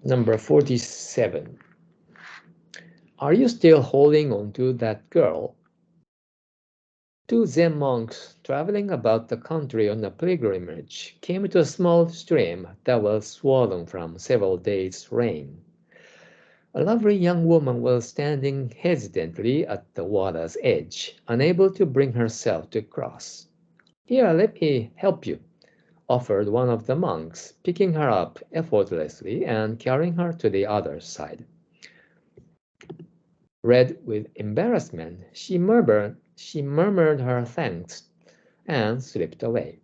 Number 47. Are you still holding on to that girl? Two Zen monks traveling about the country on a pilgrimage came to a small stream that was swollen from several days' rain. A lovely young woman was standing hesitantly at the water's edge, unable to bring herself to cross. Here, let me help you, offered one of the monks, picking her up effortlessly and carrying her to the other side. Red with embarrassment, she murmured her thanks and slipped away.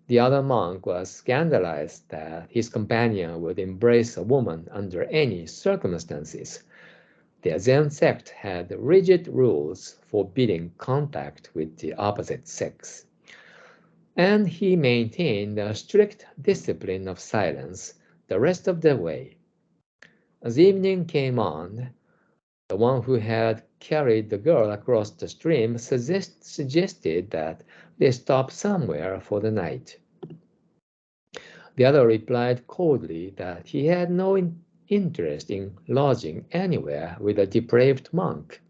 The other monk was scandalized that his companion would embrace a woman under any circumstances. The Zen sect had rigid rules forbidding contact with the opposite sex, and he maintained a strict discipline of silence the rest of the way. As evening came on, the one who had carried the girl across the stream suggested that they stop somewhere for the night. The other replied coldly that he had no interest in lodging anywhere with a depraved monk.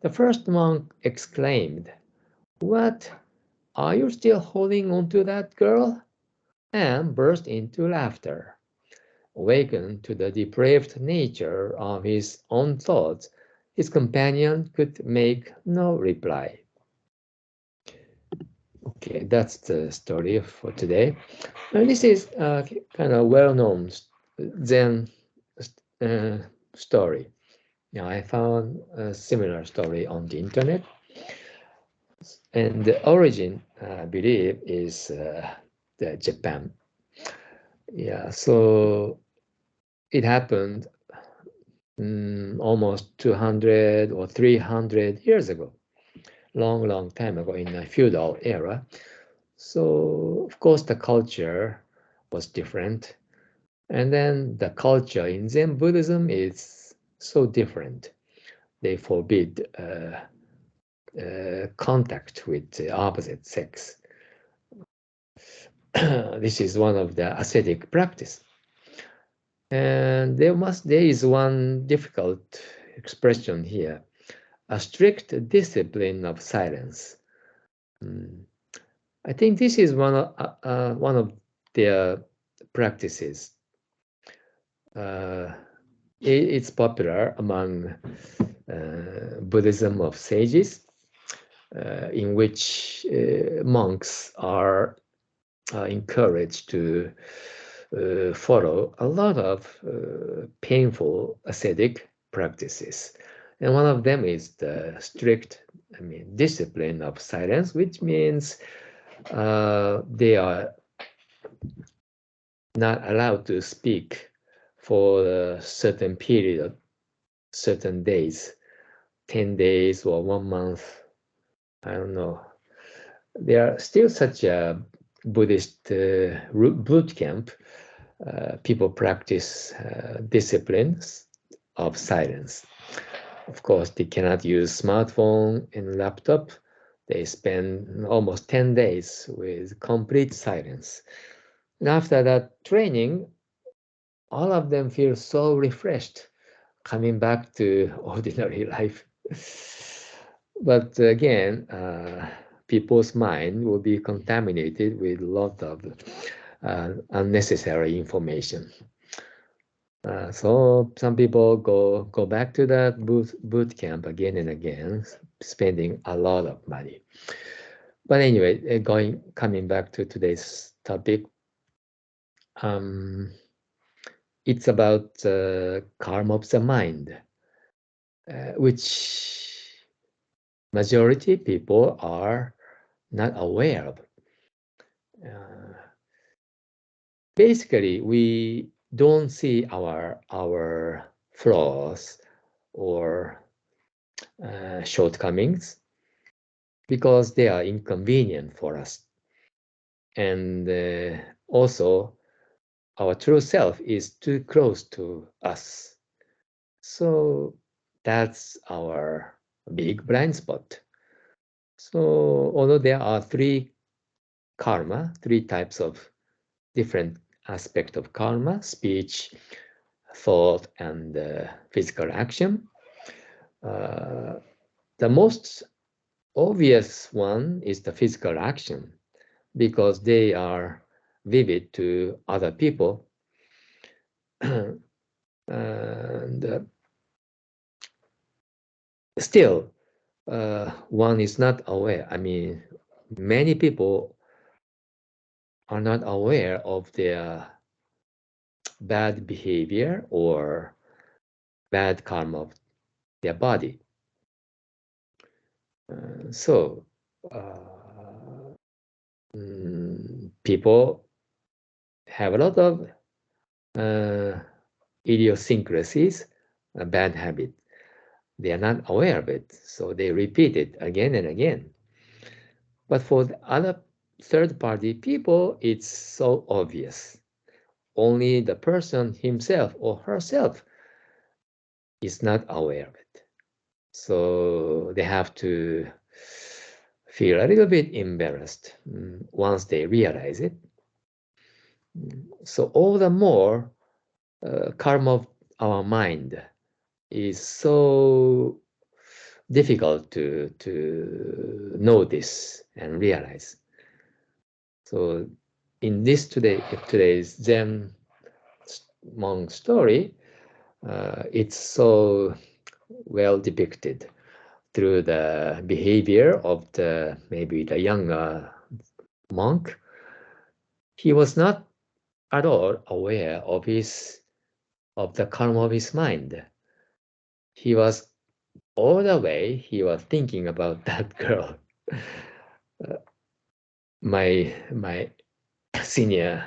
The first monk exclaimed, "What? Are you still holding on to that girl?" and burst into laughter. Awakened to the depraved nature of his own thoughts, his companion could make no reply. Okay, that's the story for today. This is a kind of well-known Zen story. Now, I found a similar story on the internet, and the origin, I believe, is Japan. Yeah, so it happened almost 200 or 300 years ago, long time ago in a feudal era. So, of course, the culture was different. And then the culture in Zen Buddhism is so different. They forbid contact with the opposite sex. This is one of the ascetic practice. And there is one difficult expression here, a strict discipline of silence. I think this is one of their practices. It's popular among Buddhism of sages, in which monks are encouraged to follow a lot of painful ascetic practices. And one of them is the strict, discipline of silence, which means they are not allowed to speak for a certain period, certain days, 10 days or 1 month. I don't know. There are still such a Buddhist boot camp. People practice disciplines of silence. Of course, they cannot use smartphone and laptop. They spend almost 10 days with complete silence. And after that training, all of them feel so refreshed coming back to ordinary life. But again, people's mind will be contaminated with a lot of unnecessary information. So some people go back to that boot camp again and again, spending a lot of money. But anyway, coming back to today's topic, it's about karma of the mind, which majority people are not aware of. Basically, we don't see our flaws or shortcomings because they are inconvenient for us. And also, our true self is too close to us. So that's our big blind spot. So although there are three types of different aspect of karma: speech, thought, and physical action. The most obvious one is the physical action, because they are vivid to other people. And still, one is not aware. I mean, many people are not aware of their bad behavior or bad karma of their body. So, people have a lot of idiosyncrasies, a bad habit. They are not aware of it, so they repeat it again and again. But for the other third-party people, it's so obvious. Only the person himself or herself is not aware of it. So they have to feel a little bit embarrassed once they realize it. So all the more, karma of our mind is so difficult to notice and realize. So in this today's Zen monk story, it's so well depicted through the behavior of maybe the younger monk. He was not at all aware of the karma of his mind. He was all the way he was thinking about that girl. My senior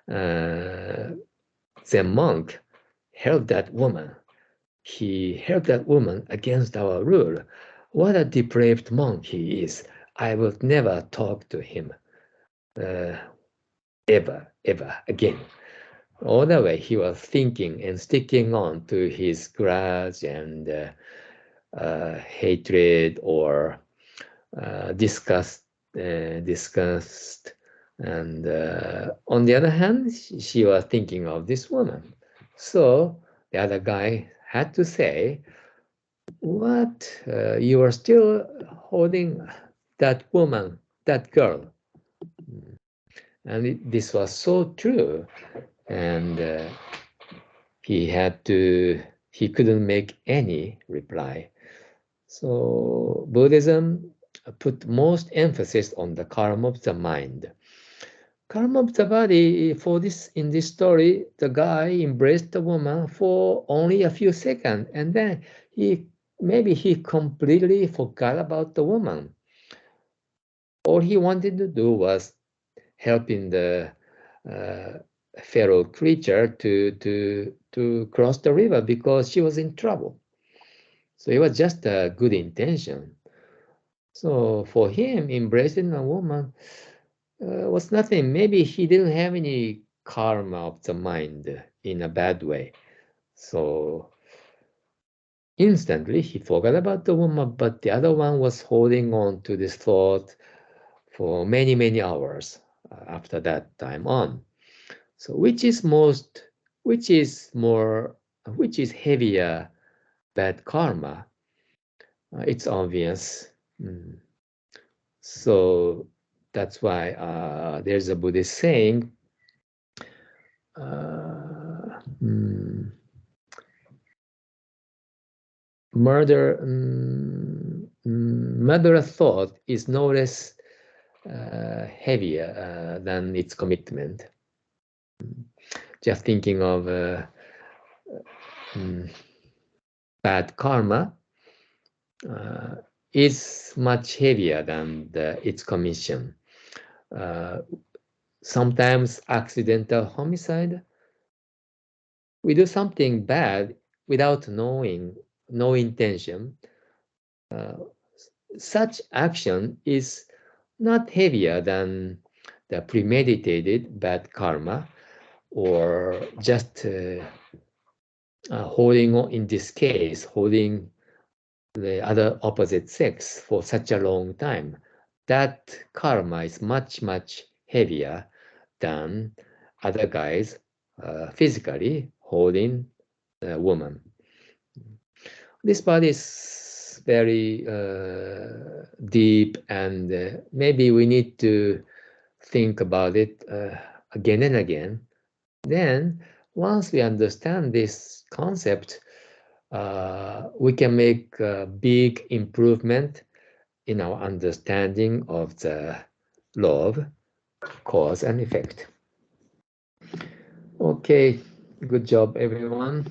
Zen monk helped that woman. He helped that woman against our rule. What a depraved monk he is. I would never talk to him ever again. All the way he was thinking and sticking on to his grudge and hatred or disgust. And on the other hand, she was thinking of this woman. So the other guy had to say, what, you are still holding that woman, that girl. And this was so true. And he couldn't make any reply. So Buddhism put most emphasis on the karma of the mind. Karma of the body, in this story, the guy embraced the woman for only a few seconds, and then maybe he completely forgot about the woman. All he wanted to do was helping the fellow creature to cross the river because she was in trouble. So it was just a good intention. So for him, embracing a woman was nothing. Maybe he didn't have any karma of the mind in a bad way. So instantly he forgot about the woman, but the other one was holding on to this thought for many, many hours after that time on. So which is heavier bad karma? It's obvious. So that's why there's a Buddhist saying, murderous thought is no less heavier than its commitment. Just thinking of bad karma is much heavier than its commission. Sometimes accidental homicide. We do something bad without knowing, no intention. Such action is not heavier than the premeditated bad karma, or just holding on, in this case, holding the other opposite sex for such a long time. That karma is much, much heavier than other guys physically holding a woman. This part is very deep, and maybe we need to think about it again and again. Then, once we understand this concept, we can make a big improvement in our understanding of the law of cause and effect. Okay, good job, everyone.